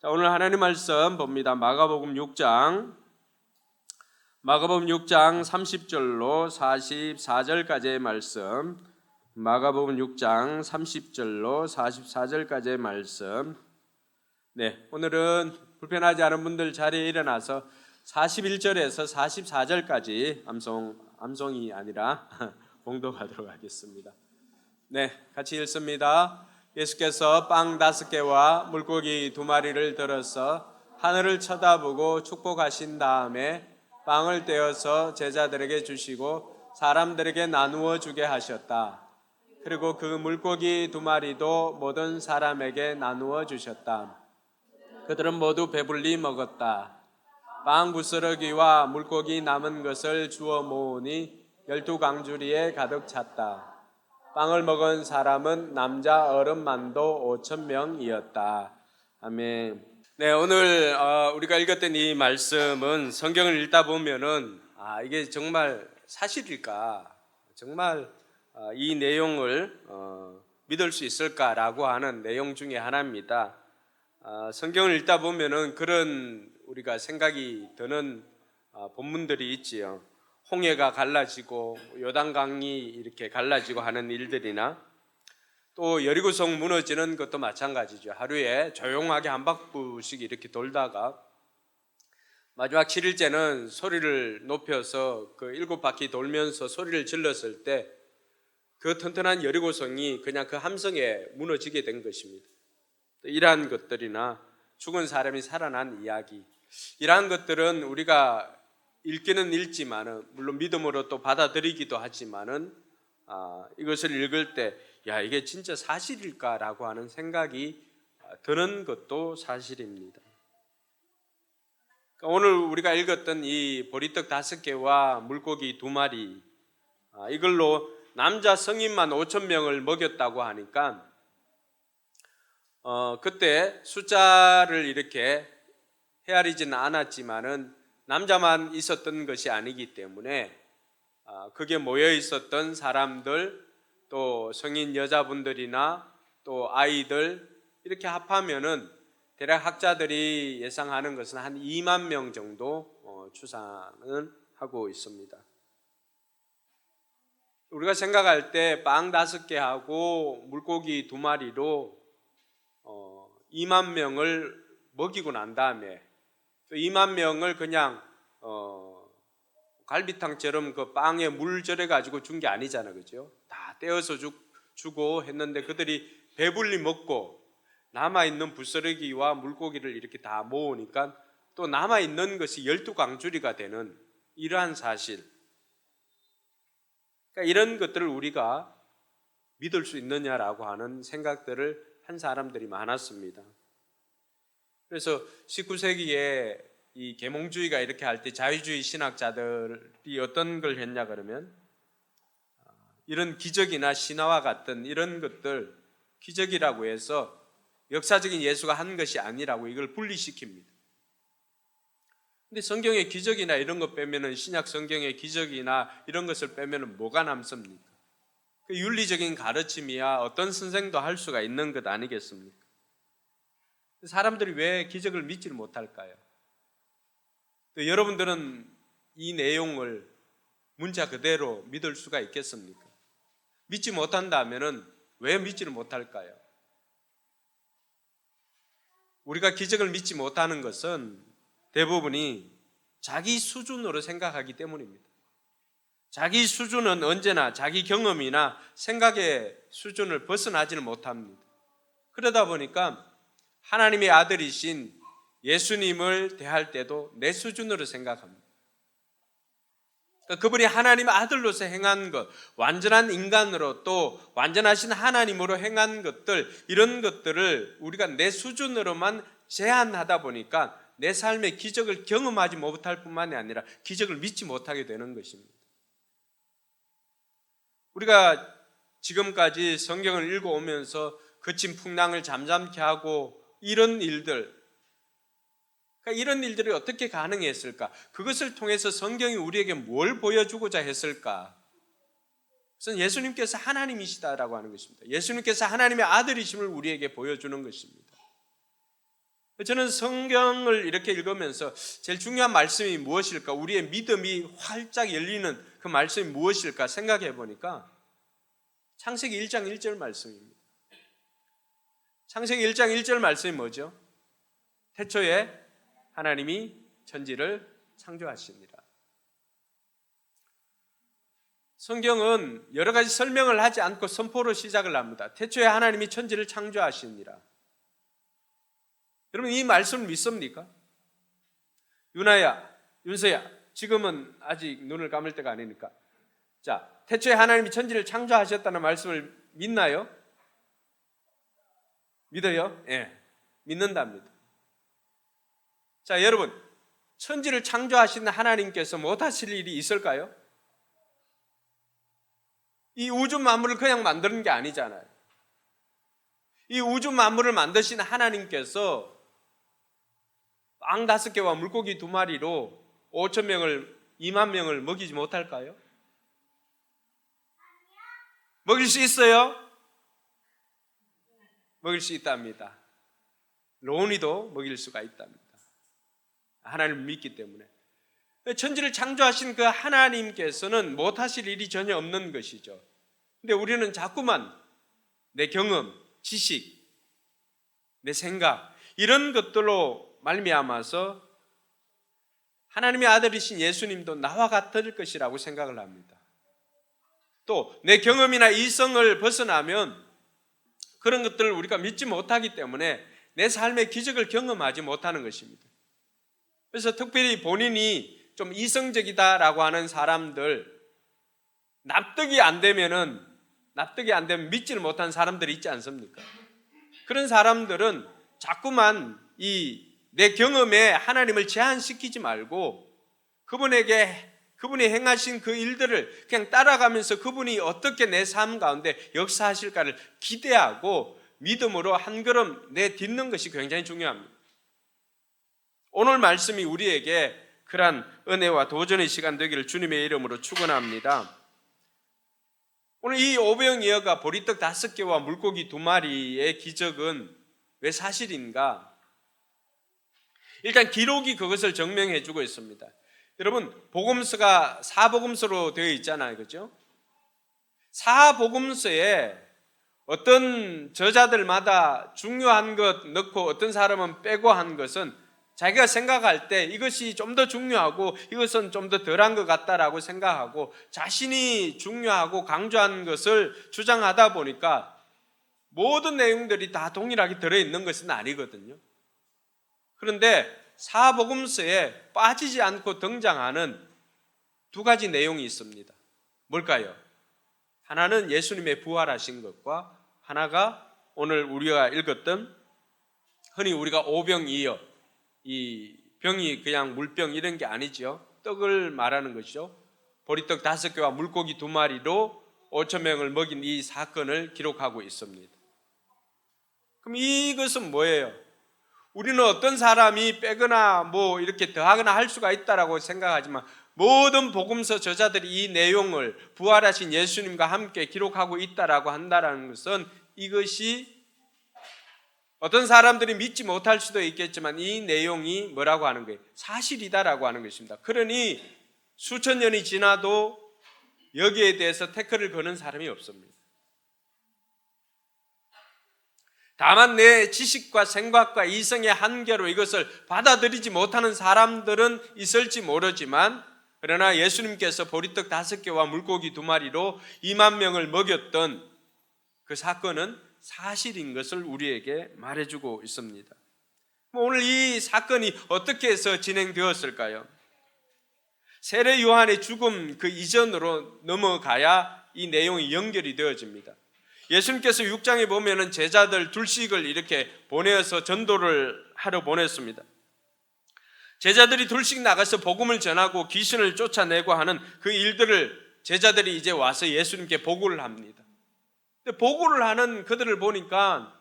자, 오늘 하나님 말씀 봅니다. 마가복음 6장 30절로 44절까지의 말씀. 마가복음 6장 30절로 44절까지의 말씀. 네, 오늘은 불편하지 않은 분들 자리에 일어나서 41절에서 44절까지 암송이 아니라 봉독하도록 하겠습니다. 네, 같이 읽습니다. 예수께서 빵 5개와 물고기 2마리를 들어서 하늘을 쳐다보고 축복하신 다음에 빵을 떼어서 제자들에게 주시고 사람들에게 나누어 주게 하셨다. 그리고 그 물고기 2마리도 모든 사람에게 나누어 주셨다. 그들은 모두 배불리 먹었다. 빵 부스러기와 물고기 남은 것을 주워 모으니 12강주리에 가득 찼다. 빵을 먹은 사람은 남자 어른만도 5,000명이었다. 아멘. 네, 오늘 우리가 읽었던 이 말씀은 성경을 읽다 보면은 이게 정말 사실일까? 정말 이 내용을 믿을 수 있을까라고 하는 내용 중에 하나입니다. 성경을 읽다 보면은 그런 우리가 생각이 드는 본문들이 있지요. 홍해가 갈라지고 요단강이 이렇게 갈라지고 하는 일들이나 또 여리고성 무너지는 것도 마찬가지죠. 하루에 조용하게 한 바퀴씩 이렇게 돌다가 마지막 7일째는 소리를 높여서 그 7바퀴 돌면서 소리를 질렀을 때 그 튼튼한 여리고성이 그냥 그 함성에 무너지게 된 것입니다. 이러한 것들이나 죽은 사람이 살아난 이야기, 이러한 것들은 우리가 읽기는 읽지만은 물론 믿음으로 또 받아들이기도 하지만은 이것을 읽을 때 이게 진짜 사실일까라고 하는 생각이 드는 것도 사실입니다. 오늘 우리가 읽었던 이 보리떡 5개와 물고기 2마리 이걸로 남자 성인만 5,000명을 먹였다고 하니까 그때 숫자를 이렇게 헤아리지는 않았지만은 남자만 있었던 것이 아니기 때문에 그게 모여 있었던 사람들 또 성인 여자분들이나 또 아이들 이렇게 합하면은 대략 학자들이 예상하는 것은 한 2만 명 정도 추산을 하고 있습니다. 우리가 생각할 때 빵 5개하고 물고기 2마리로 2만 명을 먹이고 난 다음에 또 2만 명을 그냥 갈비탕처럼 그 빵에 물 절여 가지고 준 게 아니잖아, 그죠? 다 떼어서 주고 했는데 그들이 배불리 먹고 남아 있는 부스러기와 물고기를 이렇게 다 모으니까 또 남아 있는 것이 12강주리가 되는 이러한 사실. 그러니까 이런 것들을 우리가 믿을 수 있느냐라고 하는 생각들을 한 사람들이 많았습니다. 그래서 19세기에 이 계몽주의가 이렇게 할 때 자유주의 신학자들이 어떤 걸 했냐 그러면 이런 기적이나 신화와 같은 이런 것들 기적이라고 해서 역사적인 예수가 한 것이 아니라고 이걸 분리시킵니다. 근데 성경의 기적이나 이런 것 빼면은 신약 성경의 기적이나 이런 것을 빼면은 뭐가 남습니까? 그 윤리적인 가르침이야 어떤 선생도 할 수가 있는 것 아니겠습니까? 사람들이 왜 기적을 믿지를 못할까요? 또 여러분들은 이 내용을 문자 그대로 믿을 수가 있겠습니까? 믿지 못한다면은 왜 믿지를 못할까요? 우리가 기적을 믿지 못하는 것은 대부분이 자기 수준으로 생각하기 때문입니다. 자기 수준은 언제나 자기 경험이나 생각의 수준을 벗어나지를 못합니다. 그러다 보니까 하나님의 아들이신 예수님을 대할 때도 내 수준으로 생각합니다. 그러니까 그분이 하나님의 아들로서 행한 것, 완전한 인간으로 또 완전하신 하나님으로 행한 것들, 이런 것들을 우리가 내 수준으로만 제한하다 보니까 내 삶의 기적을 경험하지 못할 뿐만이 아니라 기적을 믿지 못하게 되는 것입니다. 우리가 지금까지 성경을 읽어오면서 거친 풍랑을 잠잠케 하고 이런 일들, 그러니까 이런 일들이 어떻게 가능했을까? 그것을 통해서 성경이 우리에게 뭘 보여주고자 했을까? 그것은 예수님께서 하나님이시다라고 하는 것입니다. 예수님께서 하나님의 아들이심을 우리에게 보여주는 것입니다. 저는 성경을 이렇게 읽으면서 제일 중요한 말씀이 무엇일까? 우리의 믿음이 활짝 열리는 그 말씀이 무엇일까 생각해 보니까 창세기 1장 1절 말씀입니다. 창세기 1장 1절 말씀이 뭐죠? 태초에 하나님이 천지를 창조하시니라. 성경은 여러 가지 설명을 하지 않고 선포로 시작을 합니다. 태초에 하나님이 천지를 창조하시니라. 여러분 이 말씀을 믿습니까? 윤아야, 윤서야, 지금은 아직 눈을 감을 때가 아니니까. 자, 태초에 하나님이 천지를 창조하셨다는 말씀을 믿나요? 믿어요? 예, 믿는답니다. 자, 여러분, 천지를 창조하신 하나님께서 못하실 일이 있을까요? 이 우주 만물을 그냥 만드는 게 아니잖아요. 이 우주 만물을 만드신 하나님께서 빵 5개와 물고기 2마리로 5천 명을 2만 명을 먹이지 못할까요? 먹일 수 있어요? 먹일 수 있답니다. 로운이도 먹일 수가 있답니다. 하나님을 믿기 때문에. 천지를 창조하신 그 하나님께서는 못하실 일이 전혀 없는 것이죠. 근데 우리는 자꾸만 내 경험, 지식, 내 생각 이런 것들로 말미암아서 하나님의 아들이신 예수님도 나와 같을 것이라고 생각을 합니다. 또 내 경험이나 이성을 벗어나면 그런 것들을 우리가 믿지 못하기 때문에 내 삶의 기적을 경험하지 못하는 것입니다. 그래서 특별히 본인이 좀 이성적이다라고 하는 사람들, 납득이 안 되면 믿지를 못하는 사람들이 있지 않습니까? 그런 사람들은 자꾸만 내 경험에 하나님을 제한시키지 말고 그분이 행하신 그 일들을 그냥 따라가면서 그분이 어떻게 내 삶 가운데 역사하실까를 기대하고 믿음으로 한 걸음 내딛는 것이 굉장히 중요합니다. 오늘 말씀이 우리에게 그러한 은혜와 도전의 시간 되기를 주님의 이름으로 축원합니다. 오늘 이 오병이어가 보리떡 5개와 물고기 2마리의 기적은 왜 사실인가? 일단 기록이 그것을 증명해 주고 있습니다. 여러분, 복음서가 사복음서로 되어 있잖아요. 그렇죠? 사복음서에 어떤 저자들마다 중요한 것 넣고 어떤 사람은 빼고 한 것은 자기가 생각할 때 이것이 좀 더 중요하고 이것은 좀 더 덜한 것 같다라고 생각하고 자신이 중요하고 강조한 것을 주장하다 보니까 모든 내용들이 다 동일하게 들어있는 것은 아니거든요. 그런데 사복음서에 빠지지 않고 등장하는 2가지 내용이 있습니다. 뭘까요? 하나는 예수님의 부활하신 것과 하나가 오늘 우리가 읽었던 흔히 우리가 오병이어, 이 병이 그냥 물병 이런 게 아니죠. 떡을 말하는 것이죠. 보리떡 5개와 물고기 2마리로 5천 명을 먹인 이 사건을 기록하고 있습니다. 그럼 이것은 뭐예요? 우리는 어떤 사람이 빼거나 뭐 이렇게 더하거나 할 수가 있다라고 생각하지만 모든 복음서 저자들이 이 내용을 부활하신 예수님과 함께 기록하고 있다라고 한다는 것은 이것이 어떤 사람들이 믿지 못할 수도 있겠지만 이 내용이 뭐라고 하는 거예요? 사실이다라고 하는 것입니다. 그러니 수천 년이 지나도 여기에 대해서 태클을 거는 사람이 없습니다. 다만 내 지식과 생각과 이성의 한계로 이것을 받아들이지 못하는 사람들은 있을지 모르지만 그러나 예수님께서 보리떡 5개와 물고기 2마리로 2만 명을 먹였던 그 사건은 사실인 것을 우리에게 말해주고 있습니다. 오늘 이 사건이 어떻게 해서 진행되었을까요? 세례 요한의 죽음 그 이전으로 넘어가야 이 내용이 연결이 되어집니다. 예수님께서 6장에 보면은 제자들 둘씩을 이렇게 보내어서 전도를 하러 보냈습니다. 제자들이 둘씩 나가서 복음을 전하고 귀신을 쫓아내고 하는 그 일들을 제자들이 이제 와서 예수님께 보고를 합니다. 근데 보고를 하는 그들을 보니까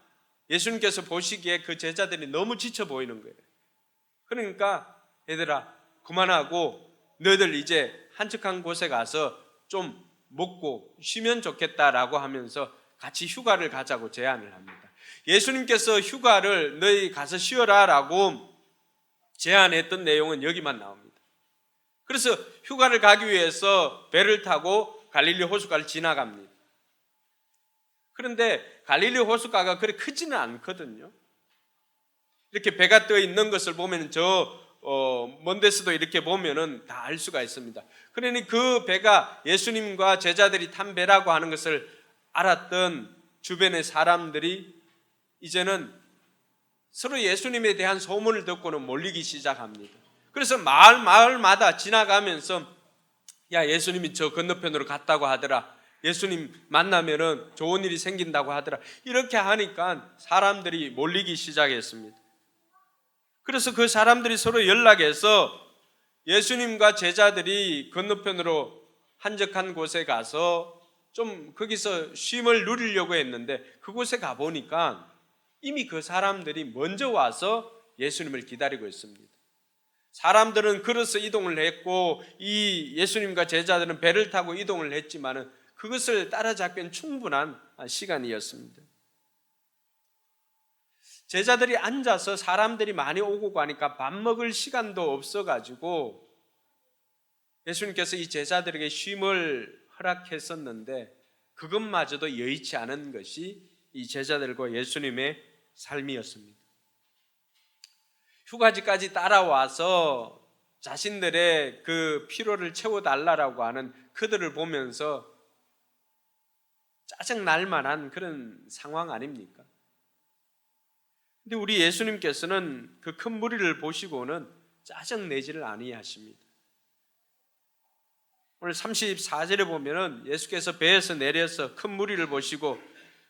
예수님께서 보시기에 그 제자들이 너무 지쳐 보이는 거예요. 그러니까 얘들아 그만하고 너희들 이제 한적한 곳에 가서 좀 먹고 쉬면 좋겠다라고 하면서 같이 휴가를 가자고 제안을 합니다. 예수님께서 휴가를 너희 가서 쉬어라라고 제안했던 내용은 여기만 나옵니다. 그래서 휴가를 가기 위해서 배를 타고 갈릴리 호숫가를 지나갑니다. 그런데 갈릴리 호숫가가 그렇게 크지는 않거든요. 이렇게 배가 떠 있는 것을 보면 먼 데서도 이렇게 보면은 다 알 수가 있습니다. 그러니 그 배가 예수님과 제자들이 탄 배라고 하는 것을 알았던 주변의 사람들이 이제는 서로 예수님에 대한 소문을 듣고는 몰리기 시작합니다. 그래서 마을마다 지나가면서 야, 예수님이 저 건너편으로 갔다고 하더라. 예수님 만나면은 좋은 일이 생긴다고 하더라. 이렇게 하니까 사람들이 몰리기 시작했습니다. 그래서 그 사람들이 서로 연락해서 예수님과 제자들이 건너편으로 한적한 곳에 가서 좀 거기서 쉼을 누리려고 했는데 그곳에 가보니까 이미 그 사람들이 먼저 와서 예수님을 기다리고 있습니다. 사람들은 걸어서 이동을 했고 이 예수님과 제자들은 배를 타고 이동을 했지만 그것을 따라잡기엔 충분한 시간이었습니다. 제자들이 앉아서 사람들이 많이 오고 가니까 밥 먹을 시간도 없어가지고 예수님께서 이 제자들에게 쉼을 허락했었는데 그것마저도 여의치 않은 것이 이 제자들과 예수님의 삶이었습니다. 휴가지까지 따라와서 자신들의 그 피로를 채워달라고 하는 그들을 보면서 짜증날 만한 그런 상황 아닙니까? 근데 우리 예수님께서는 그 큰 무리를 보시고는 짜증내지를 아니하십니다. 오늘 34절에 보면은 예수께서 배에서 내려서 큰 무리를 보시고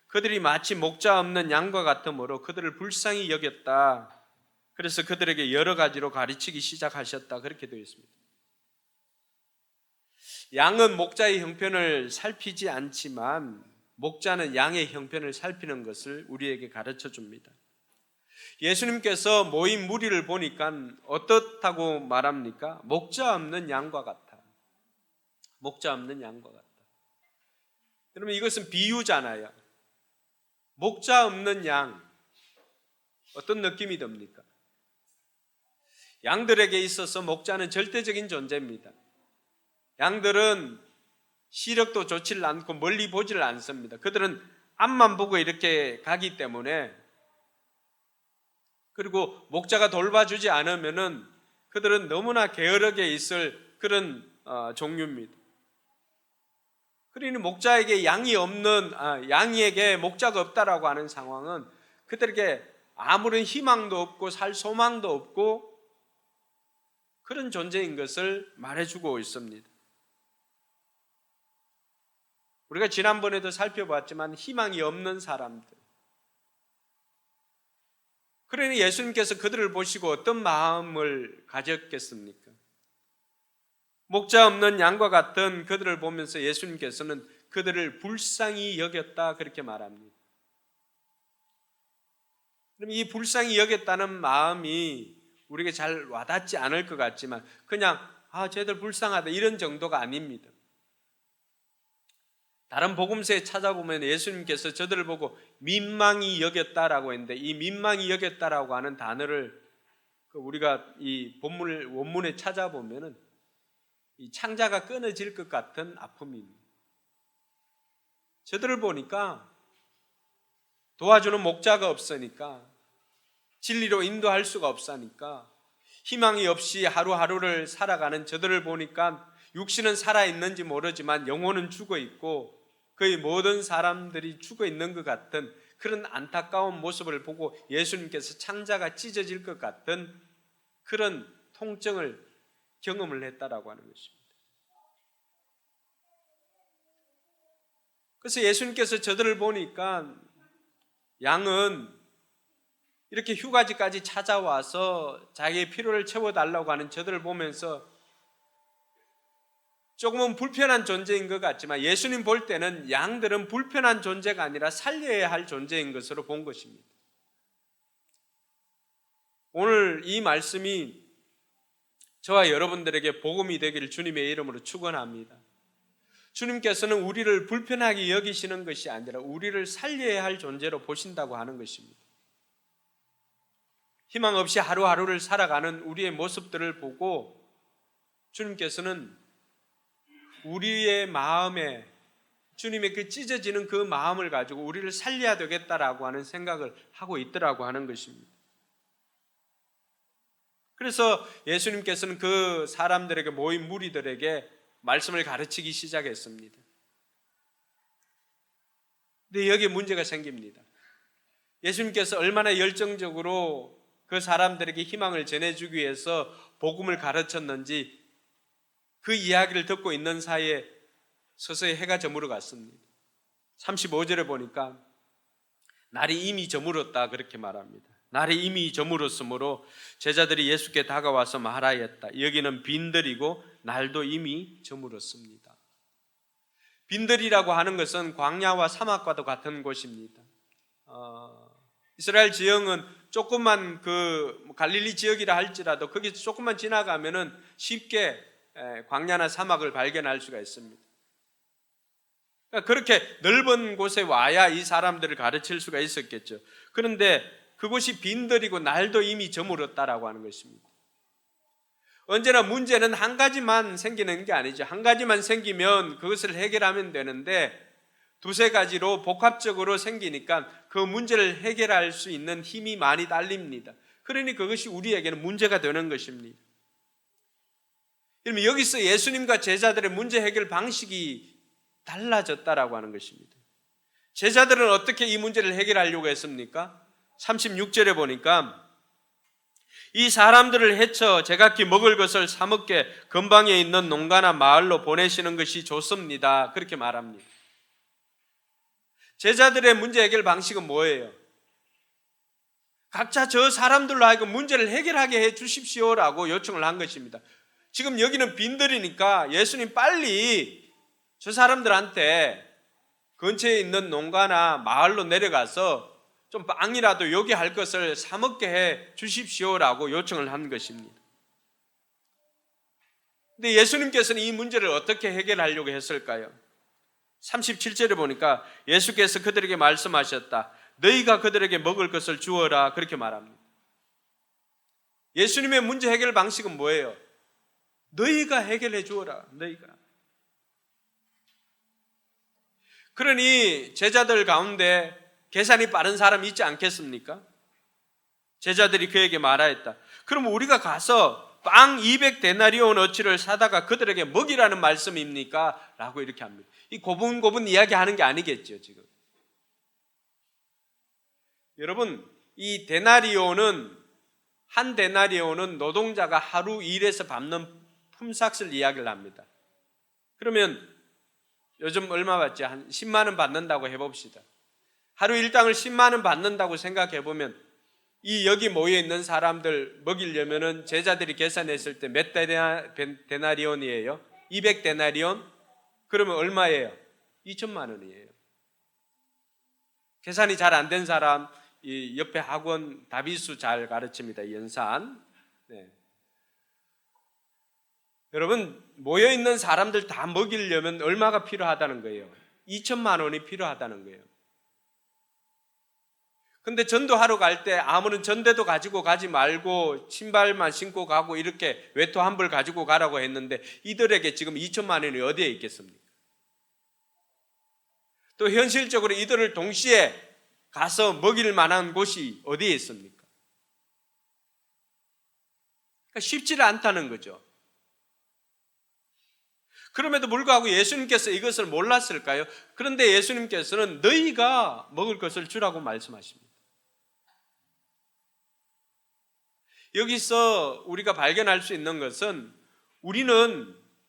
그들이 마치 목자 없는 양과 같으므로 그들을 불쌍히 여겼다. 그래서 그들에게 여러 가지로 가르치기 시작하셨다. 그렇게 되어 있습니다. 양은 목자의 형편을 살피지 않지만 목자는 양의 형편을 살피는 것을 우리에게 가르쳐 줍니다. 예수님께서 모인 무리를 보니까 어떻다고 말합니까? 목자 없는 양과 같아. 목자 없는 양과 같다. 여러분 이것은 비유잖아요. 목자 없는 양 어떤 느낌이 듭니까? 양들에게 있어서 목자는 절대적인 존재입니다. 양들은 시력도 좋지를 않고 멀리 보지를 않습니다. 그들은 앞만 보고 이렇게 가기 때문에 그리고 목자가 돌봐주지 않으면은 그들은 너무나 게으르게 있을 그런 종류입니다. 그러니 목자에게 양이에게 목자가 없다라고 하는 상황은 그들에게 아무런 희망도 없고 살 소망도 없고 그런 존재인 것을 말해주고 있습니다. 우리가 지난번에도 살펴봤지만 희망이 없는 사람들. 그러니 예수님께서 그들을 보시고 어떤 마음을 가졌겠습니까? 목자 없는 양과 같은 그들을 보면서 예수님께서는 그들을 불쌍히 여겼다 그렇게 말합니다. 그럼 이 불쌍히 여겼다는 마음이 우리에게 잘 와닿지 않을 것 같지만 그냥 쟤들 불쌍하다 이런 정도가 아닙니다. 다른 복음서에 찾아보면 예수님께서 저들을 보고 민망히 여겼다라고 했는데 이 민망히 여겼다라고 하는 단어를 우리가 이 원문에 찾아보면은 이 창자가 끊어질 것 같은 아픔입니다. 저들을 보니까 도와주는 목자가 없으니까 진리로 인도할 수가 없으니까 희망이 없이 하루하루를 살아가는 저들을 보니까 육신은 살아있는지 모르지만 영혼은 죽어있고 거의 모든 사람들이 죽어있는 것 같은 그런 안타까운 모습을 보고 예수님께서 창자가 찢어질 것 같은 그런 통증을 경험을 했다라고 하는 것입니다. 그래서 예수님께서 저들을 보니까 양은 이렇게 휴가지까지 찾아와서 자기의 피로를 채워달라고 하는 저들을 보면서 조금은 불편한 존재인 것 같지만 예수님 볼 때는 양들은 불편한 존재가 아니라 살려야 할 존재인 것으로 본 것입니다. 오늘 이 말씀이 저와 여러분들에게 복음이 되기를 주님의 이름으로 축원합니다. 주님께서는 우리를 불편하게 여기시는 것이 아니라 우리를 살려야 할 존재로 보신다고 하는 것입니다. 희망 없이 하루하루를 살아가는 우리의 모습들을 보고 주님께서는 우리의 마음에 주님의 그 찢어지는 그 마음을 가지고 우리를 살려야 되겠다라고 하는 생각을 하고 있더라고 하는 것입니다. 그래서 예수님께서는 그 사람들에게 모인 무리들에게 말씀을 가르치기 시작했습니다. 근데 여기에 문제가 생깁니다. 예수님께서 얼마나 열정적으로 그 사람들에게 희망을 전해주기 위해서 복음을 가르쳤는지 그 이야기를 듣고 있는 사이에 서서히 해가 저물어 갔습니다. 35절에 보니까 날이 이미 저물었다 그렇게 말합니다. 날이 이미 저물었으므로 제자들이 예수께 다가와서 말하였다. 여기는 빈들이고 날도 이미 저물었습니다. 빈들이라고 하는 것은 광야와 사막과도 같은 곳입니다. 이스라엘 지형은 조금만 그 갈릴리 지역이라 할지라도 거기서 조금만 지나가면은 쉽게 광야나 사막을 발견할 수가 있습니다. 그러니까 그렇게 넓은 곳에 와야 이 사람들을 가르칠 수가 있었겠죠. 그런데 그곳이 빈들이고 날도 이미 저물었다라고 하는 것입니다. 언제나 문제는 한 가지만 생기는 게 아니죠. 한 가지만 생기면 그것을 해결하면 되는데 두세 가지로 복합적으로 생기니까 그 문제를 해결할 수 있는 힘이 많이 딸립니다. 그러니 그것이 우리에게는 문제가 되는 것입니다. 그러면 여기서 예수님과 제자들의 문제 해결 방식이 달라졌다라고 하는 것입니다. 제자들은 어떻게 이 문제를 해결하려고 했습니까? 36절에 보니까 이 사람들을 해쳐 제각기 먹을 것을 사 먹게 근방에 있는 농가나 마을로 보내시는 것이 좋습니다. 그렇게 말합니다. 제자들의 문제 해결 방식은 뭐예요? 각자 저 사람들로 하여금 문제를 해결하게 해 주십시오라고 요청을 한 것입니다. 지금 여기는 빈들이니까 예수님 빨리 저 사람들한테 근처에 있는 농가나 마을로 내려가서 좀 빵이라도 요기할 것을 사 먹게 해 주십시오라고 요청을 한 것입니다. 근데 예수님께서는 이 문제를 어떻게 해결하려고 했을까요? 37절에 보니까 예수께서 그들에게 말씀하셨다. 너희가 그들에게 먹을 것을 주어라. 그렇게 말합니다. 예수님의 문제 해결 방식은 뭐예요? 너희가 해결해 주어라. 너희가. 그러니 제자들 가운데 계산이 빠른 사람이 있지 않겠습니까? 제자들이 그에게 말하였다. 그럼 우리가 가서 빵 200데나리온어치를 사다가 그들에게 먹이라는 말씀입니까? 라고 이렇게 합니다. 이 고분고분 이야기하는 게 아니겠죠, 지금. 여러분, 이 한 데나리온은 노동자가 하루 일해서 밟는 품삯을 이야기를 합니다. 그러면 요즘 얼마 받지? 한 10만 원 받는다고 해봅시다. 하루 일당을 10만 원 받는다고 생각해 보면 이 여기 모여 있는 사람들 먹이려면은 제자들이 계산했을 때 몇 데나리온이에요? 200데나리온? 그러면 얼마예요? 2천만 원이에요. 계산이 잘 안 된 사람, 이 옆에 학원 다비수 잘 가르칩니다. 연산. 네. 여러분 모여 있는 사람들 다 먹이려면 얼마가 필요하다는 거예요? 2천만 원이 필요하다는 거예요. 근데 전도하러 갈 때 아무런 전대도 가지고 가지 말고 신발만 신고 가고 이렇게 외투 한 벌 가지고 가라고 했는데 이들에게 지금 2천만 원이 어디에 있겠습니까? 또 현실적으로 이들을 동시에 가서 먹일 만한 곳이 어디에 있습니까? 그러니까 쉽지를 않다는 거죠. 그럼에도 불구하고 예수님께서 이것을 몰랐을까요? 그런데 예수님께서는 너희가 먹을 것을 주라고 말씀하십니다. 여기서 우리가 발견할 수 있는 것은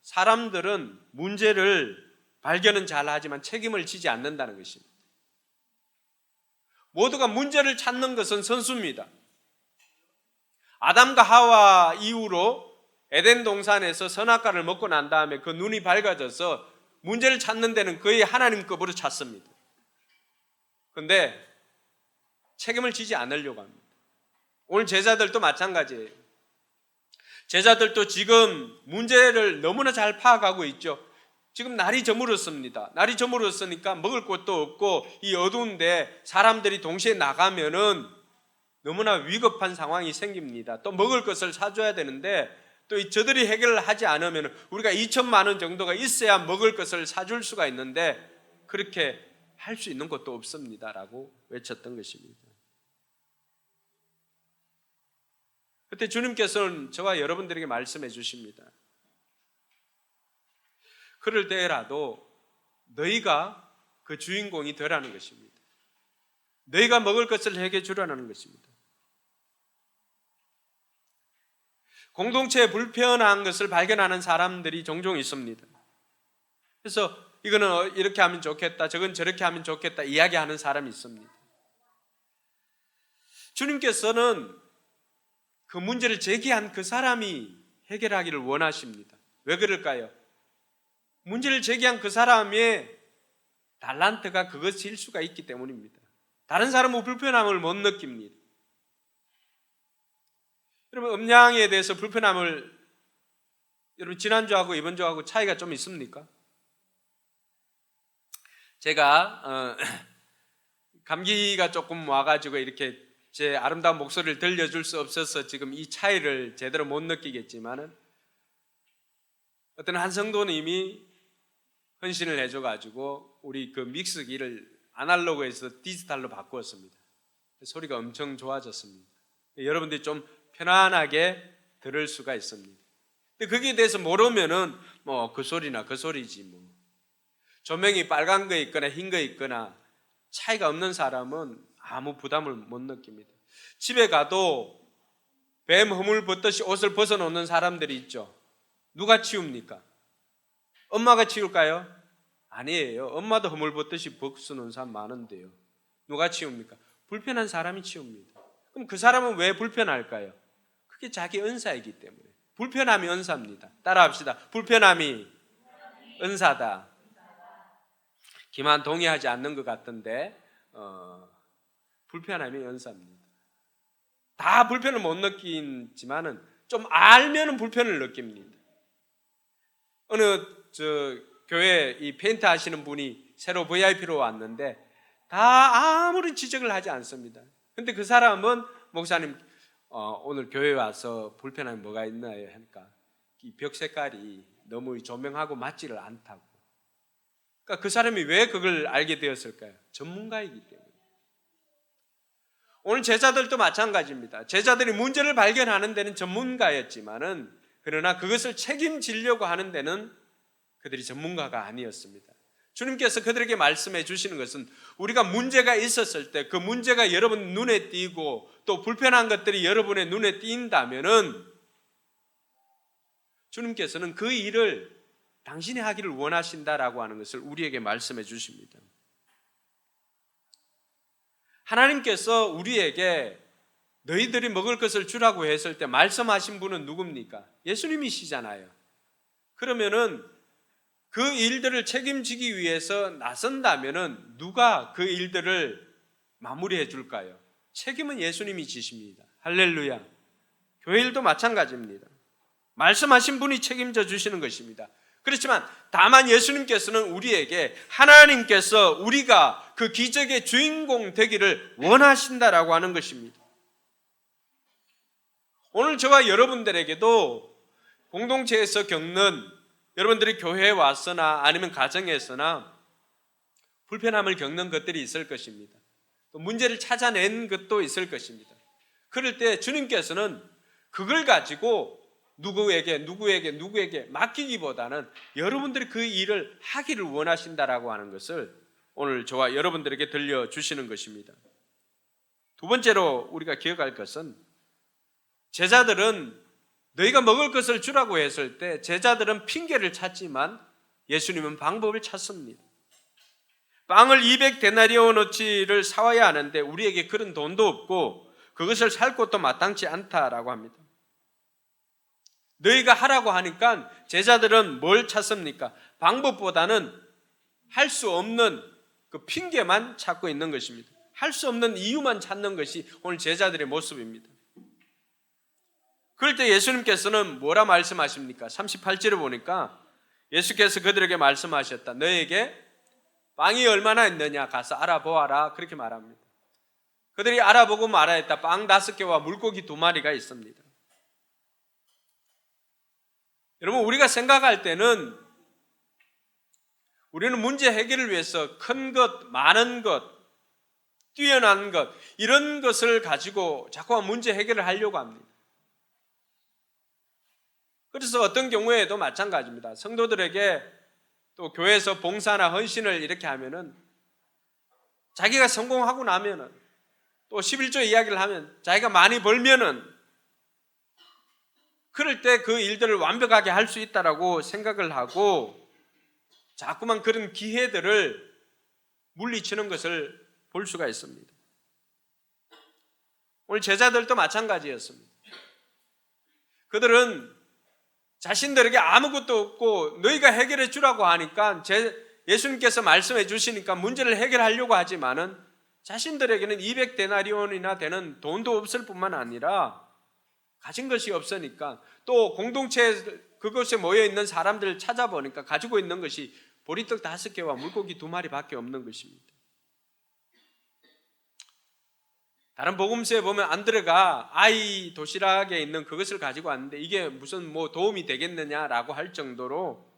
사람들은 문제를 발견은 잘하지만 책임을 지지 않는다는 것입니다. 모두가 문제를 찾는 것은 선수입니다. 아담과 하와 이후로 에덴 동산에서 선악과를 먹고 난 다음에 그 눈이 밝아져서 문제를 찾는 데는 거의 하나님급으로 찾습니다. 그런데 책임을 지지 않으려고 합니다. 오늘 제자들도 마찬가지예요. 제자들도 지금 문제를 너무나 잘 파악하고 있죠. 지금 날이 저물었습니다. 날이 저물었으니까 먹을 곳도 없고 이 어두운데 사람들이 동시에 나가면은 너무나 위급한 상황이 생깁니다. 또 먹을 것을 사줘야 되는데 또 저들이 해결을 하지 않으면 우리가 2천만 원 정도가 있어야 먹을 것을 사줄 수가 있는데 그렇게 할 수 있는 것도 없습니다라고 외쳤던 것입니다. 그때 주님께서는 저와 여러분들에게 말씀해 주십니다. 그럴 때라도 너희가 그 주인공이 되라는 것입니다. 너희가 먹을 것을 해결해 주라는 것입니다. 공동체에 불편한 것을 발견하는 사람들이 종종 있습니다. 그래서 이거는 이렇게 하면 좋겠다, 저건 저렇게 하면 좋겠다 이야기하는 사람이 있습니다. 주님께서는 그 문제를 제기한 그 사람이 해결하기를 원하십니다. 왜 그럴까요? 문제를 제기한 그 사람의 달란트가 그것일 수가 있기 때문입니다. 다른 사람은 불편함을 못 느낍니다. 여러분, 음양에 대해서 불편함을 여러분 지난주하고 이번주하고 차이가 좀 있습니까? 제가 감기가 조금 와가지고 이렇게 제 아름다운 목소리를 들려줄 수 없어서 지금 이 차이를 제대로 못 느끼겠지만은 어떤 한 성도님이 헌신을 해줘가지고 우리 그 믹스기를 아날로그에서 디지털로 바꾸었습니다. 소리가 엄청 좋아졌습니다. 여러분들이 좀 편안하게 들을 수가 있습니다. 근데 거기에 대해서 모르면은 뭐 그 소리나 그 소리지 뭐. 조명이 빨간 거 있거나 흰 거 있거나 차이가 없는 사람은 아무 부담을 못 느낍니다. 집에 가도 뱀 허물 벗듯이 옷을 벗어놓는 사람들이 있죠. 누가 치웁니까? 엄마가 치울까요? 아니에요. 엄마도 허물 벗듯이 벗어놓는 사람 많은데요. 누가 치웁니까? 불편한 사람이 치웁니다. 그럼 그 사람은 왜 불편할까요? 그게 자기 은사이기 때문에. 불편함이 은사입니다. 따라합시다. 불편함이 은사다. 기만 동의하지 않는 것 같던데 불편함이 은사입니다. 다 불편을 못 느끼지만은 좀 알면은 불편을 느낍니다. 어느 교회 이 페인트 하시는 분이 새로 VIP로 왔는데 다 아무런 지적을 하지 않습니다. 근데 그 사람은 목사님 오늘 교회 와서 불편함이 뭐가 있나요? 하니까 이 벽 색깔이 너무 조명하고 맞지를 않다고. 그러니까 그 사람이 왜 그걸 알게 되었을까요? 전문가이기 때문에. 오늘 제자들도 마찬가지입니다. 제자들이 문제를 발견하는 데는 전문가였지만은 그러나 그것을 책임지려고 하는 데는 그들이 전문가가 아니었습니다. 주님께서 그들에게 말씀해 주시는 것은 우리가 문제가 있었을 때 그 문제가 여러분 눈에 띄고 또 불편한 것들이 여러분의 눈에 띈다면은 주님께서는 그 일을 당신이 하기를 원하신다라고 하는 것을 우리에게 말씀해 주십니다. 하나님께서 우리에게 너희들이 먹을 것을 주라고 했을 때 말씀하신 분은 누굽니까? 예수님이시잖아요. 그러면은 그 일들을 책임지기 위해서 나선다면은 누가 그 일들을 마무리해 줄까요? 책임은 예수님이 지십니다. 할렐루야. 교회 일도 마찬가지입니다. 말씀하신 분이 책임져 주시는 것입니다. 그렇지만 다만 예수님께서는 우리에게 하나님께서 우리가 그 기적의 주인공 되기를 원하신다라고 하는 것입니다. 오늘 저와 여러분들에게도 공동체에서 겪는 여러분들이 교회에 왔으나 아니면 가정에서나 불편함을 겪는 것들이 있을 것입니다. 또 문제를 찾아낸 것도 있을 것입니다. 그럴 때 주님께서는 그걸 가지고 누구에게 맡기기보다는 여러분들이 그 일을 하기를 원하신다라고 하는 것을 오늘 저와 여러분들에게 들려주시는 것입니다. 두 번째로 우리가 기억할 것은 제자들은 너희가 먹을 것을 주라고 했을 때 제자들은 핑계를 찾지만 예수님은 방법을 찾습니다. 빵을 200데나리온어치를 사와야 하는데 우리에게 그런 돈도 없고 그것을 살 것도 마땅치 않다라고 합니다. 너희가 하라고 하니까 제자들은 뭘 찾습니까? 방법보다는 할 수 없는 그 핑계만 찾고 있는 것입니다. 할 수 없는 이유만 찾는 것이 오늘 제자들의 모습입니다. 그럴 때 예수님께서는 뭐라 말씀하십니까? 38절에 보니까 예수께서 그들에게 말씀하셨다. 너에게 빵이 얼마나 있느냐 가서 알아보아라. 그렇게 말합니다. 그들이 알아보고 말하였다. 빵 5개와 물고기 2마리가 있습니다. 여러분, 우리가 생각할 때는 우리는 문제 해결을 위해서 큰 것, 많은 것, 뛰어난 것, 이런 것을 가지고 자꾸만 문제 해결을 하려고 합니다. 그래서 어떤 경우에도 마찬가지입니다. 성도들에게 또 교회에서 봉사나 헌신을 이렇게 하면은 자기가 성공하고 나면은 또 11조 이야기를 하면 자기가 많이 벌면은 그럴 때 그 일들을 완벽하게 할 수 있다라고 생각을 하고 자꾸만 그런 기회들을 물리치는 것을 볼 수가 있습니다. 오늘 제자들도 마찬가지였습니다. 그들은 자신들에게 아무것도 없고 너희가 해결해 주라고 하니까 예수님께서 말씀해 주시니까 문제를 해결하려고 하지만은 자신들에게는 200데나리온이나 되는 돈도 없을 뿐만 아니라 가진 것이 없으니까 또 공동체에 그곳에 모여 있는 사람들을 찾아보니까 가지고 있는 것이 보리떡 5개와 물고기 2마리밖에 없는 것입니다. 다른 복음서에 보면 안드레가 아이 도시락에 있는 그것을 가지고 왔는데 이게 무슨 도움이 되겠느냐라고 할 정도로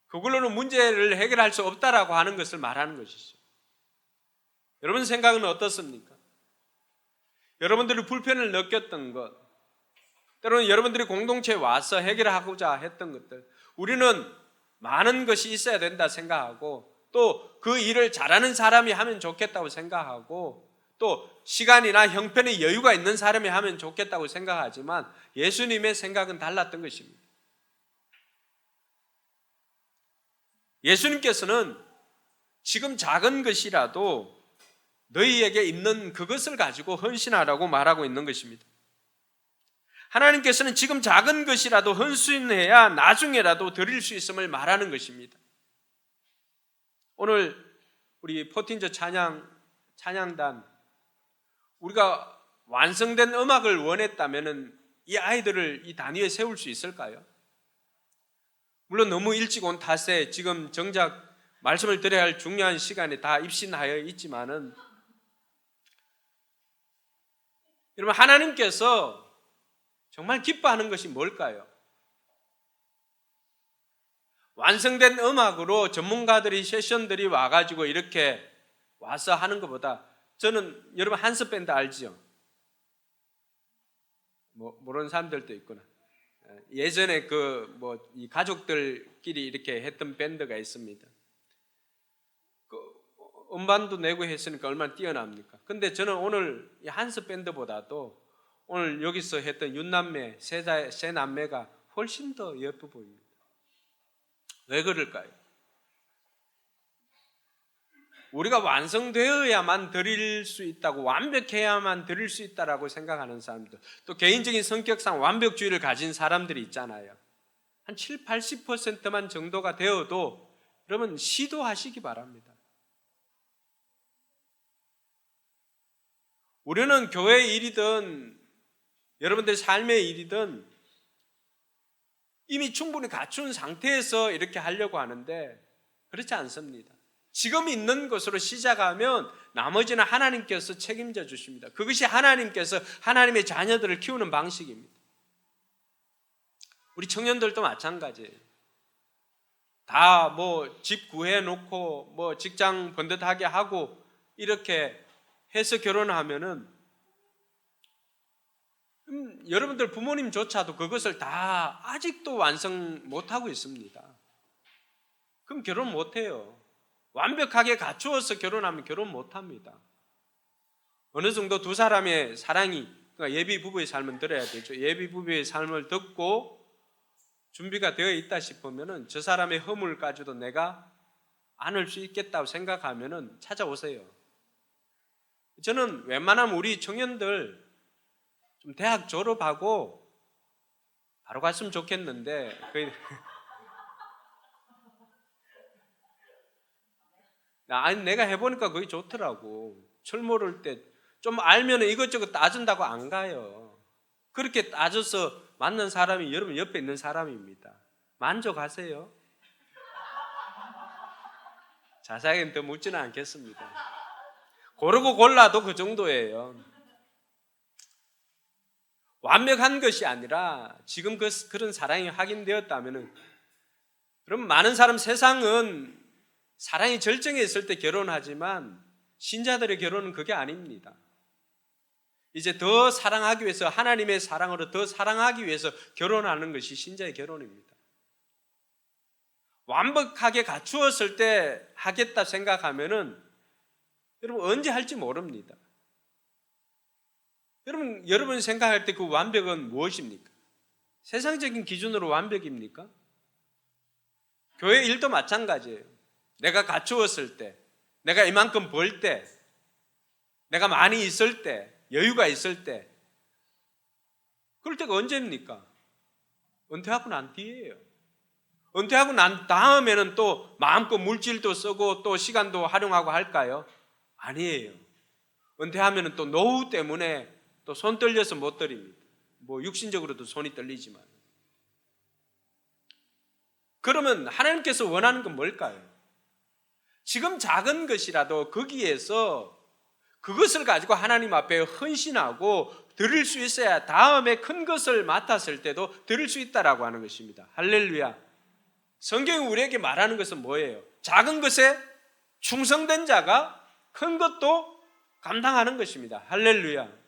그걸로는 문제를 해결할 수 없다라고 하는 것을 말하는 것이죠. 여러분 생각은 어떻습니까? 여러분들이 불편을 느꼈던 것, 때로는 여러분들이 공동체에 와서 해결하고자 했던 것들, 우리는 많은 것이 있어야 된다 생각하고 또 그 일을 잘하는 사람이 하면 좋겠다고 생각하고 또 시간이나 형편의 여유가 있는 사람이 하면 좋겠다고 생각하지만 예수님의 생각은 달랐던 것입니다. 예수님께서는 지금 작은 것이라도 너희에게 있는 그것을 가지고 헌신하라고 말하고 있는 것입니다. 하나님께서는 지금 작은 것이라도 헌신해야 나중에라도 드릴 수 있음을 말하는 것입니다. 오늘 우리 포틴저 찬양단 우리가 완성된 음악을 원했다면 이 아이들을 이 단위에 세울 수 있을까요? 물론 너무 일찍 온 탓에 지금 정작 말씀을 드려야 할 중요한 시간에 다 입신하여 있지만은 여러분 하나님께서 정말 기뻐하는 것이 뭘까요? 완성된 음악으로 전문가들이 세션들이 와가지고 이렇게 와서 하는 것보다 저는 여러분 한스 밴드 알지요? 모르는 사람들도 있구나. 예전에 이 가족들끼리 이렇게 했던 밴드가 있습니다. 음반도 내고 했으니까 얼마나 뛰어납니까? 근데 저는 오늘 이 한스 밴드보다도 오늘 여기서 했던 윤남매, 세 남매가 훨씬 더 예뻐 보입니다. 왜 그럴까요? 우리가 완성되어야만 드릴 수 있다고, 완벽해야만 드릴 수 있다고 생각하는 사람들, 또 개인적인 성격상 완벽주의를 가진 사람들이 있잖아요. 한 7, 80%만 정도가 되어도 여러분 시도하시기 바랍니다. 우리는 교회의 일이든 여러분들 삶의 일이든 이미 충분히 갖춘 상태에서 이렇게 하려고 하는데 그렇지 않습니다. 지금 있는 것으로 시작하면 나머지는 하나님께서 책임져 주십니다. 그것이 하나님께서 하나님의 자녀들을 키우는 방식입니다. 우리 청년들도 마찬가지예요. 다 집 구해놓고 직장 번듯하게 하고 이렇게 해서 결혼하면은 여러분들 부모님조차도 그것을 다 아직도 완성 못하고 있습니다. 그럼 결혼 못해요. 완벽하게 갖추어서 결혼하면 결혼 못합니다. 어느 정도 두 사람의 사랑이, 그러니까 예비 부부의 삶을 들어야 되죠. 예비 부부의 삶을 듣고 준비가 되어 있다 싶으면은 저 사람의 허물까지도 내가 안을 수 있겠다고 생각하면은 찾아오세요. 저는 웬만하면 우리 청년들 좀 대학 졸업하고 바로 갔으면 좋겠는데 아니 내가 해보니까 그게 좋더라고. 철모를 때 좀 알면 이것저것 따진다고 안 가요. 그렇게 따져서 맞는 사람이 여러분 옆에 있는 사람입니다. 만족하세요. 자세하게는 더 묻지는 않겠습니다. 고르고 골라도 그 정도예요. 완벽한 것이 아니라 지금 그런 사랑이 확인되었다면, 그럼 많은 사람, 세상은 사랑이 절정에 있을 때 결혼하지만 신자들의 결혼은 그게 아닙니다. 이제 더 사랑하기 위해서, 하나님의 사랑으로 더 사랑하기 위해서 결혼하는 것이 신자의 결혼입니다. 완벽하게 갖추었을 때 하겠다 생각하면은 여러분 언제 할지 모릅니다. 여러분 생각할 때 그 완벽은 무엇입니까? 세상적인 기준으로 완벽입니까? 교회 일도 마찬가지예요. 내가 갖추었을 때, 내가 이만큼 벌 때, 내가 많이 있을 때, 여유가 있을 때, 그럴 때가 언제입니까? 은퇴하고 난 뒤에요. 은퇴하고 난 다음에는 또 마음껏 물질도 쓰고 또 시간도 활용하고 할까요? 아니에요. 은퇴하면 또 노후 때문에 또 손 떨려서 못 드립니다. 뭐 육신적으로도 손이 떨리지만. 그러면 하나님께서 원하는 건 뭘까요? 지금 작은 것이라도 거기에서 그것을 가지고 하나님 앞에 헌신하고 드릴 수 있어야 다음에 큰 것을 맡았을 때도 드릴 수 있다라고 하는 것입니다. 할렐루야. 성경이 우리에게 말하는 것은 뭐예요? 작은 것에 충성된 자가 큰 것도 감당하는 것입니다. 할렐루야.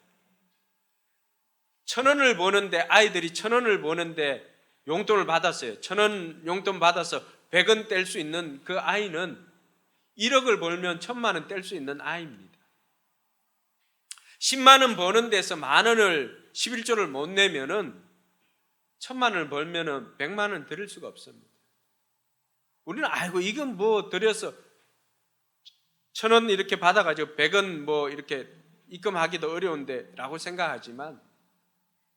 1,000원을 버는데, 아이들이 1,000원을 버는데 용돈을 받았어요. 1,000원 용돈 받아서 100원 뗄 수 있는 그 아이는 1억을 벌면 1,000만 원 뗄 수 있는 아이입니다. 10만 원 버는 데서 10,000원을 11조를 못 내면은 1,000만 원을 벌면은 100만 원 드릴 수가 없습니다. 우리는 아이고 이건 뭐 드려서 1,000원 이렇게 받아가지고 100원 뭐 이렇게 입금하기도 어려운데 라고 생각하지만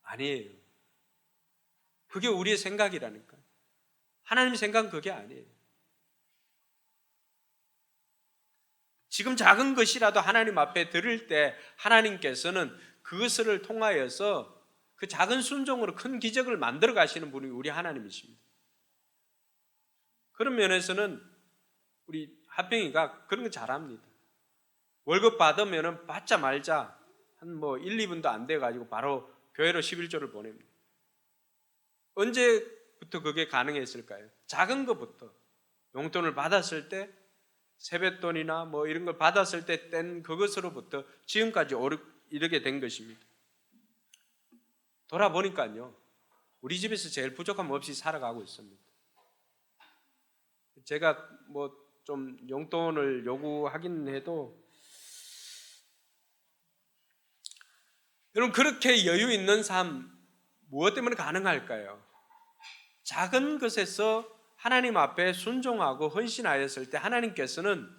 아니에요. 그게 우리의 생각이라니까. 하나님의 생각은 그게 아니에요. 지금 작은 것이라도 하나님 앞에 드릴 때 하나님께서는 그것을 통하여서 그 작은 순종으로 큰 기적을 만들어 가시는 분이 우리 하나님이십니다. 그런 면에서는 우리 하평이가 그런 거 잘합니다. 월급 받으면 받자 말자 한 뭐 1, 2분도 안 돼가지고 바로 교회로 11조를 보냅니다. 언제부터 그게 가능했을까요? 작은 것부터. 용돈을 받았을 때 세뱃돈이나 뭐 이런 걸 받았을 때 뗀 그것으로부터 지금까지 이르게 된 것입니다. 돌아보니까요, 우리 집에서 제일 부족함 없이 살아가고 있습니다. 제가 뭐 좀 용돈을 요구하긴 해도 여러분 그렇게 여유 있는 삶 무엇 때문에 가능할까요? 작은 것에서 하나님 앞에 순종하고 헌신하였을 때 하나님께서는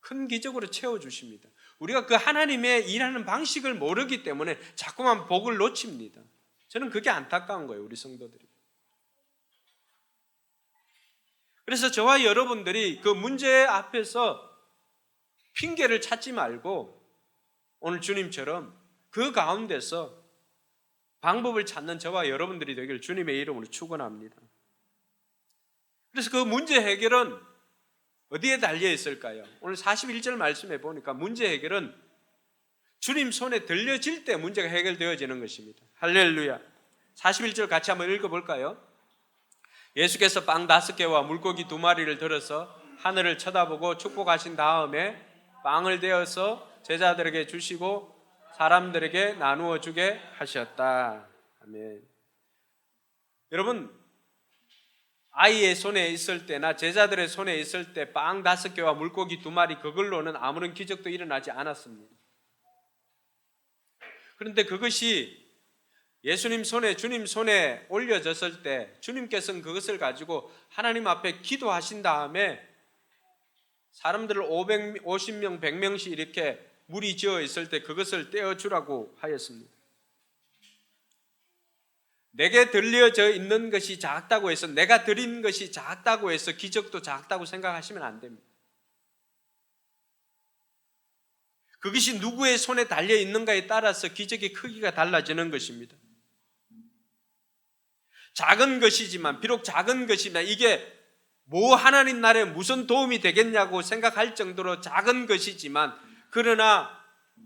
큰 기적으로 채워주십니다. 우리가 그 하나님의 일하는 방식을 모르기 때문에 자꾸만 복을 놓칩니다. 저는 그게 안타까운 거예요, 우리 성도들이. 그래서 저와 여러분들이 그 문제 앞에서 핑계를 찾지 말고 오늘 주님처럼 그 가운데서 방법을 찾는 저와 여러분들이 되기를 주님의 이름으로 축원합니다. 그래서 그 문제 해결은 어디에 달려 있을까요? 오늘 41절 말씀해 보니까 문제 해결은 주님 손에 들려질 때 문제가 해결되어지는 것입니다. 할렐루야. 41절 같이 한번 읽어볼까요? 예수께서 빵 5개와 물고기 2마리를 들어서 하늘을 쳐다보고 축복하신 다음에 빵을 떼어서 제자들에게 주시고 사람들에게 나누어 주게 하셨다. 아멘. 여러분, 아이의 손에 있을 때나 제자들의 손에 있을 때 빵 5개와 물고기 2마리 그걸로는 아무런 기적도 일어나지 않았습니다. 그런데 그것이 예수님 손에, 주님 손에 올려졌을 때 주님께서는 그것을 가지고 하나님 앞에 기도하신 다음에 사람들을 50명, 100명씩 이렇게 물이 지어 있을 때 그것을 떼어주라고 하였습니다. 내게 들려져 있는 것이 작다고 해서, 내가 드린 것이 작다고 해서 기적도 작다고 생각하시면 안 됩니다. 그것이 누구의 손에 달려 있는가에 따라서 기적의 크기가 달라지는 것입니다. 작은 것이지만, 비록 작은 것이나 이게 뭐 하나님 나라에 무슨 도움이 되겠냐고 생각할 정도로 작은 것이지만, 그러나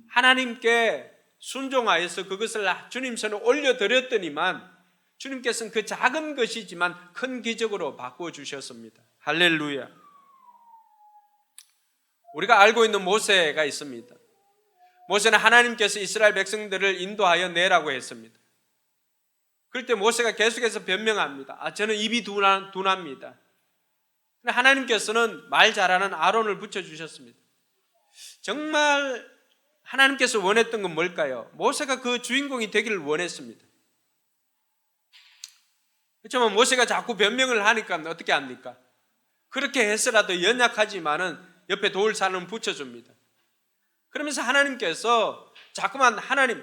하나님께 순종하여서 그것을 주님 손에 올려드렸더니만 주님께서는 그 작은 것이지만 큰 기적으로 바꾸어 주셨습니다. 할렐루야. 우리가 알고 있는 모세가 있습니다. 모세는 하나님께서 이스라엘 백성들을 인도하여 내라고 했습니다. 그럴 때 모세가 계속해서 변명합니다. 저는 입이 둔합니다. 하나님께서는 말 잘하는 아론을 붙여주셨습니다. 정말 하나님께서 원했던 건 뭘까요? 모세가 그 주인공이 되기를 원했습니다. 그렇지만 모세가 자꾸 변명을 하니까 어떻게 합니까? 그렇게 해서라도 연약하지만은 옆에 도울 사람은 붙여줍니다. 그러면서 하나님께서 자꾸만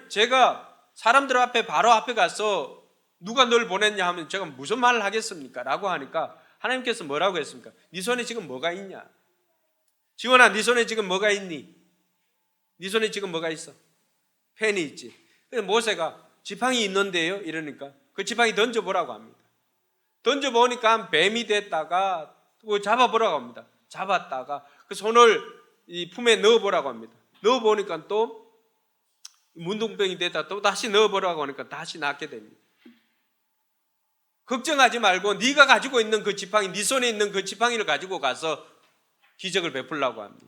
제가 사람들 앞에 바로 앞에 가서 누가 널 보냈냐 하면 제가 무슨 말을 하겠습니까? 라고 하니까 하나님께서 뭐라고 했습니까? 네 손에 지금 뭐가 있냐? 지원아, 네 손에 지금 뭐가 있니? 네 손에 지금 뭐가 있어? 펜이 있지. 그래서 모세가 지팡이 있는데요? 이러니까 그 지팡이 던져보라고 합니다. 던져보니까 뱀이 됐다가 또 잡아보라고 합니다. 잡았다가 그 손을 이 품에 넣어보라고 합니다. 넣어보니까 또 문둥병이 됐다 또 다시 넣어보라고 하니까 다시 낫게 됩니다. 걱정하지 말고 네가 가지고 있는 그 지팡이, 네 손에 있는 그 지팡이를 가지고 가서 기적을 베풀라고 합니다.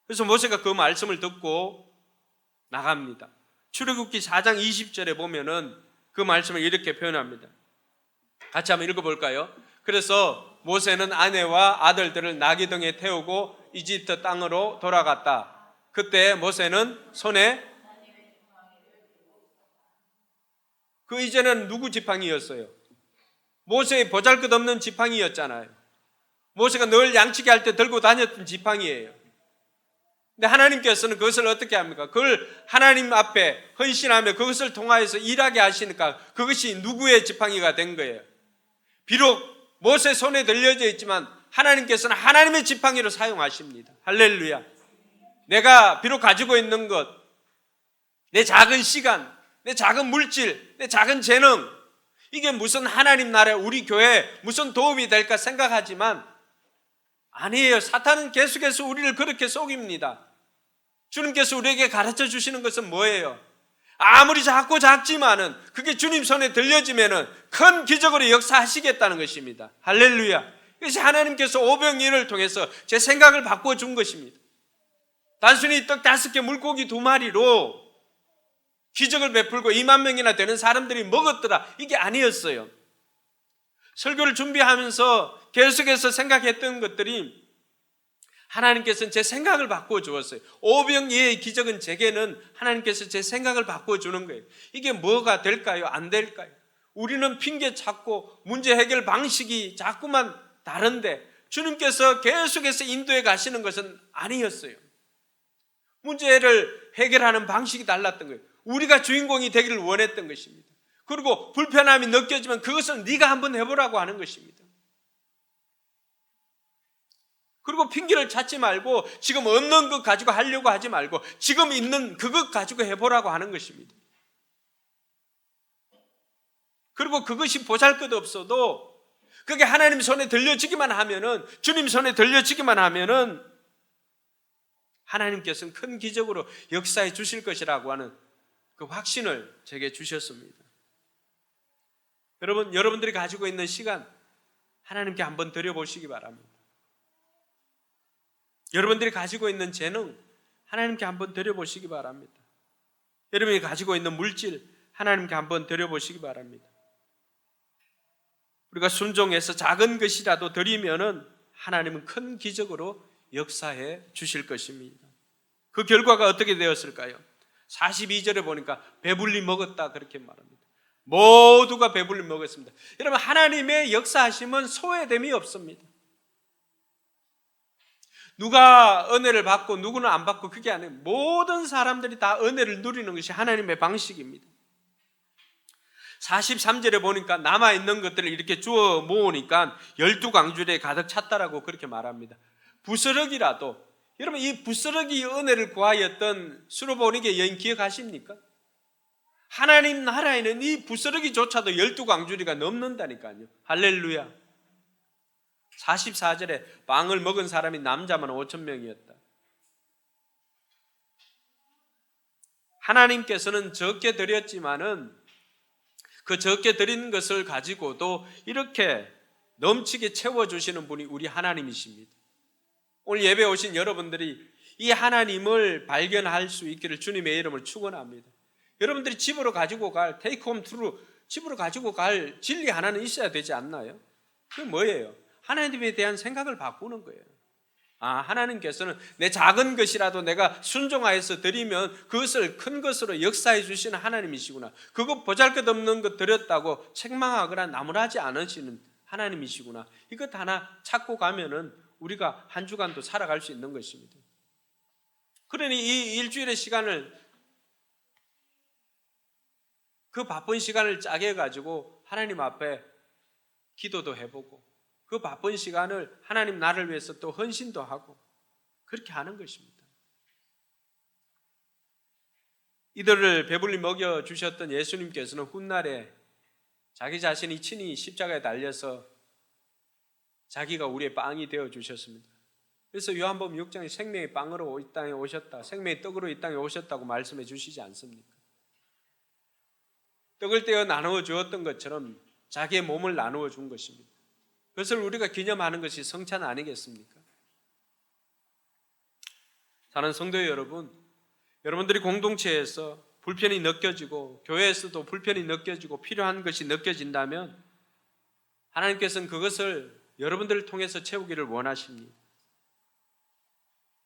그래서 모세가 그 말씀을 듣고 나갑니다. 출애굽기 4장 20절에 보면은 그 말씀을 이렇게 표현합니다. 같이 한번 읽어볼까요? 그래서 모세는 아내와 아들들을 나귀등에 태우고 이집트 땅으로 돌아갔다. 그때 모세는 손에 그 이제는 누구 지팡이였어요? 모세의 보잘것없는 지팡이였잖아요. 모세가 늘 양치기 할 때 들고 다녔던 지팡이예요. 근데 하나님께서는 그것을 어떻게 합니까? 그걸 하나님 앞에 헌신하며 그것을 통하여서 일하게 하시니까 그것이 누구의 지팡이가 된 거예요? 비록 모세 손에 들려져 있지만 하나님께서는 하나님의 지팡이로 사용하십니다. 할렐루야. 내가 비록 가지고 있는 것, 내 작은 시간, 내 작은 물질, 내 작은 재능, 이게 무슨 하나님 나라에 우리 교회에 무슨 도움이 될까 생각하지만 아니에요. 사탄은 계속해서 우리를 그렇게 속입니다. 주님께서 우리에게 가르쳐 주시는 것은 뭐예요? 아무리 작고 작지만은 그게 주님 손에 들려지면은 큰 기적으로 역사하시겠다는 것입니다. 할렐루야. 그래서 하나님께서 오병이어를 통해서 제 생각을 바꾸어 준 것입니다. 단순히 떡 5개 물고기 2마리로 기적을 베풀고 2만 명이나 되는 사람들이 먹었더라, 이게 아니었어요. 설교를 준비하면서 계속해서 생각했던 것들이 하나님께서는 제 생각을 바꾸어 주었어요. 오병이어의 기적은 제게는 하나님께서 제 생각을 바꾸어 주는 거예요. 이게 뭐가 될까요? 안 될까요? 우리는 핑계 찾고 문제 해결 방식이 자꾸만 다른데 주님께서 계속해서 인도해 가시는 것은 아니었어요. 문제를 해결하는 방식이 달랐던 거예요. 우리가 주인공이 되기를 원했던 것입니다. 그리고 불편함이 느껴지면 그것은 네가 한번 해보라고 하는 것입니다. 그리고 핑계를 찾지 말고 지금 없는 것 가지고 하려고 하지 말고 지금 있는 그것 가지고 해보라고 하는 것입니다. 그리고 그것이 보잘것없어도 그게 하나님 손에 들려지기만 하면은, 주님 손에 들려지기만 하면은 하나님께서는 큰 기적으로 역사해 주실 것이라고 하는 그 확신을 제게 주셨습니다. 여러분, 여러분들이 가지고 있는 시간 하나님께 한번 드려보시기 바랍니다. 여러분들이 가지고 있는 재능 하나님께 한번 드려보시기 바랍니다. 여러분이 가지고 있는 물질 하나님께 한번 드려보시기 바랍니다. 우리가 순종해서 작은 것이라도 드리면은 하나님은 큰 기적으로 역사해 주실 것입니다. 그 결과가 어떻게 되었을까요? 42절에 보니까 배불리 먹었다 그렇게 말합니다. 모두가 배불리 먹었습니다. 여러분, 하나님의 역사하심은 소외됨이 없습니다. 누가 은혜를 받고 누구는 안 받고 그게 아니에요. 모든 사람들이 다 은혜를 누리는 것이 하나님의 방식입니다. 43절에 보니까 남아있는 것들을 이렇게 주워 모으니까 12광주리에 가득 찼다라고 그렇게 말합니다. 부스러기라도, 여러분 이 부스러기 은혜를 구하였던 수로보니게 여인 기억하십니까? 하나님 나라에는 이 부스러기조차도 12광주리가 넘는다니까요. 할렐루야. 44절에 빵을 먹은 사람이 남자만 5천 명이었다. 하나님께서는 적게 드렸지만은 그 적게 드린 것을 가지고도 이렇게 넘치게 채워주시는 분이 우리 하나님이십니다. 오늘 예배 오신 여러분들이 이 하나님을 발견할 수 있기를 주님의 이름을 축원합니다. 여러분들이 집으로 가지고 갈 테이크 홈 투루, 집으로 가지고 갈 진리 하나는 있어야 되지 않나요? 그게 뭐예요? 하나님에 대한 생각을 바꾸는 거예요. 하나님께서는 내 작은 것이라도 내가 순종하여서 드리면 그것을 큰 것으로 역사해 주시는 하나님이시구나. 그거 보잘것없는 것 드렸다고 책망하거나 나무라지 않으시는 하나님이시구나. 이것 하나 찾고 가면은 우리가 한 주간도 살아갈 수 있는 것입니다. 그러니 이 일주일의 시간을, 그 바쁜 시간을 짜게 해가지고 하나님 앞에 기도도 해보고, 그 바쁜 시간을 하나님 나를 위해서 또 헌신도 하고, 그렇게 하는 것입니다. 이들을 배불리 먹여주셨던 예수님께서는 훗날에 자기 자신이 친히 십자가에 달려서 자기가 우리의 빵이 되어주셨습니다. 그래서 요한복음 6장에 생명의 빵으로 이 땅에 오셨다, 생명의 떡으로 이 땅에 오셨다고 말씀해 주시지 않습니까? 떡을 떼어 나누어 주었던 것처럼 자기의 몸을 나누어 준 것입니다. 그것을 우리가 기념하는 것이 성찬 아니겠습니까? 사랑하는 성도 여러분, 여러분들이 공동체에서 불편이 느껴지고 교회에서도 불편이 느껴지고 필요한 것이 느껴진다면 하나님께서는 그것을 여러분들을 통해서 채우기를 원하십니다.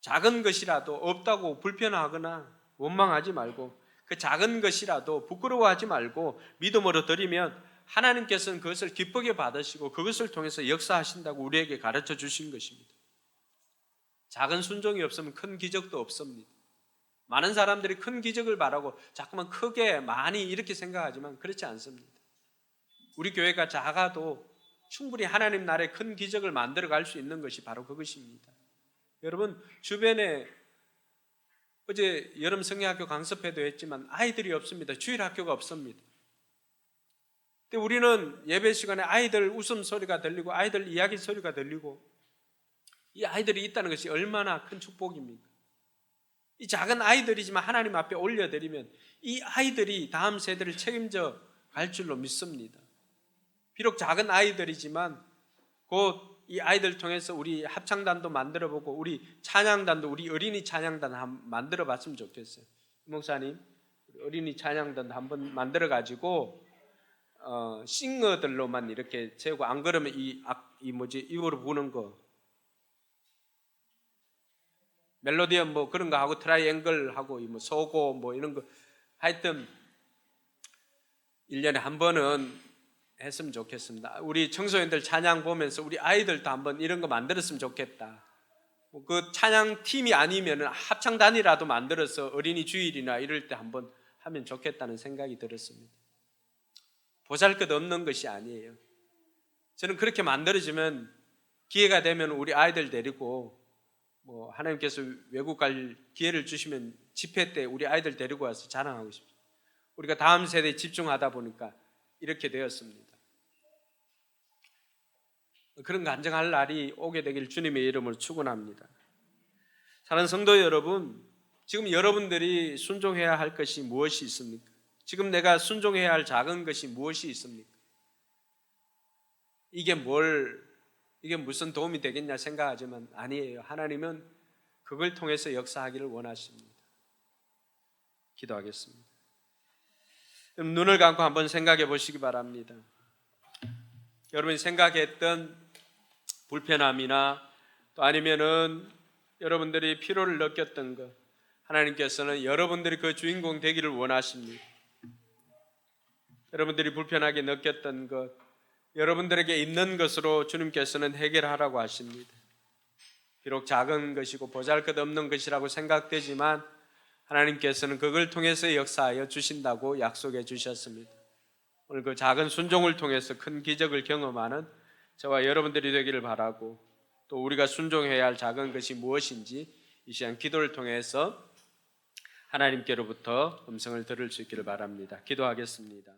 작은 것이라도 없다고 불편하거나 원망하지 말고, 그 작은 것이라도 부끄러워하지 말고 믿음으로 드리면 하나님께서는 그것을 기쁘게 받으시고 그것을 통해서 역사하신다고 우리에게 가르쳐 주신 것입니다. 작은 순종이 없으면 큰 기적도 없습니다. 많은 사람들이 큰 기적을 바라고 자꾸만 크게 많이 이렇게 생각하지만 그렇지 않습니다. 우리 교회가 작아도 충분히 하나님 나라의 큰 기적을 만들어 갈 수 있는 것이 바로 그것입니다. 여러분, 주변에 어제 여름 성경학교 강습회도 했지만 아이들이 없습니다. 주일학교가 없습니다. 근데 우리는 예배 시간에 아이들 웃음소리가 들리고 아이들 이야기 소리가 들리고, 이 아이들이 있다는 것이 얼마나 큰 축복입니까? 이 작은 아이들이지만 하나님 앞에 올려드리면 이 아이들이 다음 세대를 책임져 갈 줄로 믿습니다. 비록 작은 아이들이지만 곧 이 아이들 통해서 우리 합창단도 만들어보고 우리 찬양단도, 우리 어린이 찬양단 만들어 봤으면 좋겠어요. 목사님, 어린이 찬양단 한번 만들어 가지고 싱어들로만 이렇게 재고, 안 그러면 입으로 부는 거, 멜로디언 뭐 그런 거 하고 트라이앵글 하고 소고 뭐 이런 거, 하여튼 1년에 한 번은 했으면 좋겠습니다. 우리 청소년들 찬양 보면서 우리 아이들도 한번 이런 거 만들었으면 좋겠다. 그 찬양 팀이 아니면 합창단이라도 만들어서 어린이 주일이나 이럴 때 한번 하면 좋겠다는 생각이 들었습니다. 보잘것없는 것이 아니에요. 저는 그렇게 만들어지면 기회가 되면 우리 아이들 데리고 하나님께서 외국 갈 기회를 주시면 집회 때 우리 아이들 데리고 와서 자랑하고 싶어요. 우리가 다음 세대에 집중하다 보니까 이렇게 되었습니다. 그런 간증할 날이 오게 되길 주님의 이름으로 축원합니다. 사랑하는 성도 여러분, 지금 여러분들이 순종해야 할 것이 무엇이 있습니까? 지금 내가 순종해야 할 작은 것이 무엇이 있습니까? 이게 무슨 도움이 되겠냐 생각하지만 아니에요. 하나님은 그걸 통해서 역사하기를 원하십니다. 기도하겠습니다. 눈을 감고 한번 생각해 보시기 바랍니다. 여러분이 생각했던 불편함이나 또 아니면은 여러분들이 피로를 느꼈던 것, 하나님께서는 여러분들이 그 주인공 되기를 원하십니다. 여러분들이 불편하게 느꼈던 것, 여러분들에게 있는 것으로 주님께서는 해결하라고 하십니다. 비록 작은 것이고 보잘것없는 것이라고 생각되지만 하나님께서는 그걸 통해서 역사하여 주신다고 약속해 주셨습니다. 오늘 그 작은 순종을 통해서 큰 기적을 경험하는 저와 여러분들이 되기를 바라고, 또 우리가 순종해야 할 작은 것이 무엇인지 이 시간 기도를 통해서 하나님께로부터 음성을 들을 수 있기를 바랍니다. 기도하겠습니다.